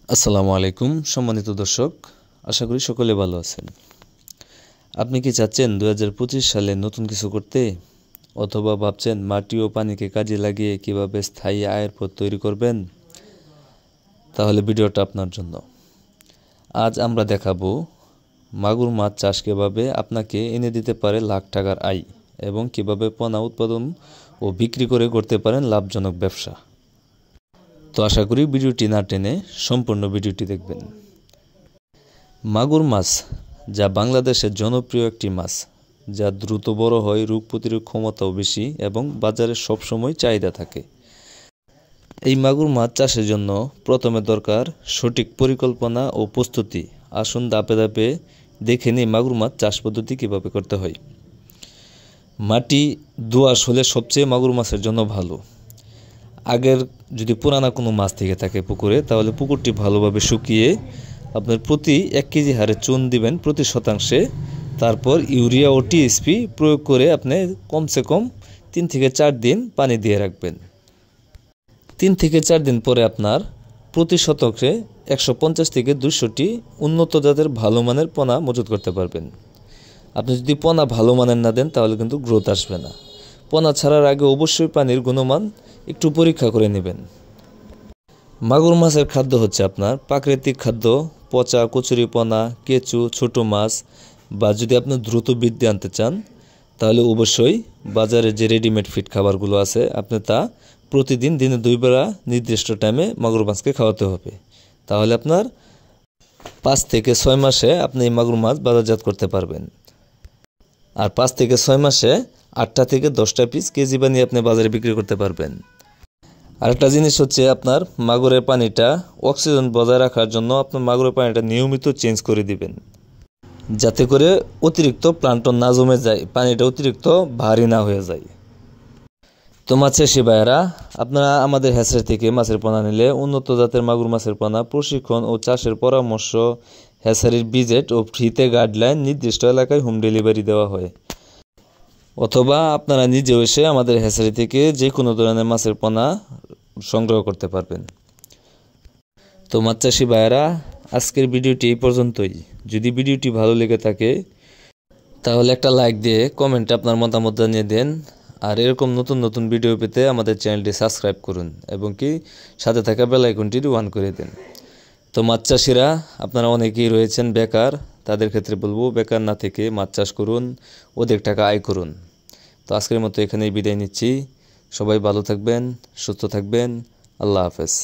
আসসালামু আলাইকুম সম্মানিত দর্শক, আশা করি সকলে ভালো আছেন। আপনি কি চাচ্ছেন 2025 সালে নতুন কিছু করতে, অথবা ভাবছেন মাটি ও পানিকে কাজে লাগিয়ে কিভাবে স্থায়ী আয়ের পথ তৈরি করবেন? তাহলে ভিডিওটা আপনার জন্য। আজ আমরা দেখাবো মাগুর মাছ চাষ কিভাবে আপনাকে এনে দিতে পারে লাখ টাকার আয়, এবং কিভাবে পোনা উৎপাদন ও বিক্রি করে করতে পারেন লাভজনক ব্যবসা। তো আশা করি ভিডিওটি না টেনে সম্পূর্ণ ভিডিওটি দেখবেন। মাগুর মাছ, যা বাংলাদেশের জনপ্রিয় একটি মাছ, যা দ্রুত বড় হয়, রোগ প্রতিরোধ ক্ষমতাও বেশি এবং বাজারে সবসময় চাহিদা থাকে। এই মাগুর মাছ চাষের জন্য প্রথমে দরকার সঠিক পরিকল্পনা ও প্রস্তুতি। আসুন ধাপে ধাপে দেখে নিই মাগুর মাছ চাষ পদ্ধতি কীভাবে করতে হয়। মাটি দোআঁশ হলে সবচেয়ে মাগুর মাছের জন্য ভালো। আগের যদি পুরানা কোনো মাছ থেকে থাকে পুকুরে, তাহলে পুকুরটি ভালোভাবে শুকিয়ে আপনার প্রতি 1 কেজি হারে চুন দিবেন প্রতি শতাংশে। তারপর ইউরিয়া ও টিএসপি প্রয়োগ করে আপনি কমসে কম 3 থেকে 4 দিন পানি দিয়ে রাখবেন। 3 থেকে 4 দিন পরে আপনার প্রতি শতকে 150 থেকে 200টি উন্নত জাতের ভালো মানের পোনা মজুত করতে পারবেন। আপনি যদি পোনা ভালো মানের না দেন, তাহলে কিন্তু গ্রোথ আসবে না। পোনা ছাড়ার আগে অবশ্যই পানির গুণমান একটু পরীক্ষা করে নেবেন। মাগুর মাছের খাদ্য হচ্ছে আপনার প্রাকৃতিক খাদ্য, পচা কচুরিপনা, কেঁচু, ছোট মাছ, বা যদি আপনি দ্রুত বৃদ্ধি আনতে চান, তাহলে অবশ্যই বাজারে যে রেডিমেড ফিড খাবারগুলো আছে, আপনি তা প্রতিদিন দিনে 2 বেলা নির্দিষ্ট টাইমে মাগুর মাছকে খাওয়াতে হবে। তাহলে আপনার 5 থেকে 6 মাসে আপনি এই মাগুর মাছ বাজারজাত করতে পারবেন। আর 5 থেকে 6 মাসে 8টা থেকে 10টা পিস কেজি বানিয়ে আপনি বাজারে বিক্রি করতে পারবেন। আরেকটা জিনিস হচ্ছে, আপনার মাগুরের পানিটা অক্সিজেন বজায় রাখার জন্য আপনার মাগুরের পানিটা নিয়মিত চেঞ্জ করে দিবেন, যাতে করে অতিরিক্ত প্লান্টন না জমে যায়, পানিটা অতিরিক্ত ভারী না হয়ে যায়। তো মাছ চাষি ভাইয়েরা, আপনারা আমাদের হ্যাচারি থেকে মাছের পোনা নিলে উন্নত জাতের মাগুর মাছের পোনা, প্রশিক্ষণ ও চাষের পরামর্শ, হ্যাচারির ভিজিট ও ফ্রিতে গাইডলাইন নির্দিষ্ট এলাকায় হোম ডেলিভারি দেওয়া হয়। অথবা আপনারা নিজেও এসে আমাদের হ্যাচারি থেকে যে কোনো ধরনের মাছের পোনা সংগ্রহ করতে পারবেন। তো মাছ চাষি ভাইয়েরা, আজকের ভিডিওটি এই পর্যন্তই। যদি ভিডিওটি ভালো লেগে থাকে, তাহলে একটা লাইক দিয়ে কমেন্টে আপনার মতামত জানিয়ে দেন। আর এরকম নতুন নতুন ভিডিও পেতে আমাদের চ্যানেলটি সাবস্ক্রাইব করুন, এবং কি সাথে থাকা বেল আইকনটি অন করে দেন। তো মাছ চাষিরা, আপনারা অনেকেই রয়েছেন বেকার, তাদের ক্ষেত্রে বলবো বেকার না থেকে মাছ চাষ করুন, অধিক টাকা আয় করুন। তো আজকের মতো এখানেই বিদায় নিচ্ছি। সবাই ভালো থাকবেন, সুস্থ থাকবেন। আল্লাহ হাফেজ।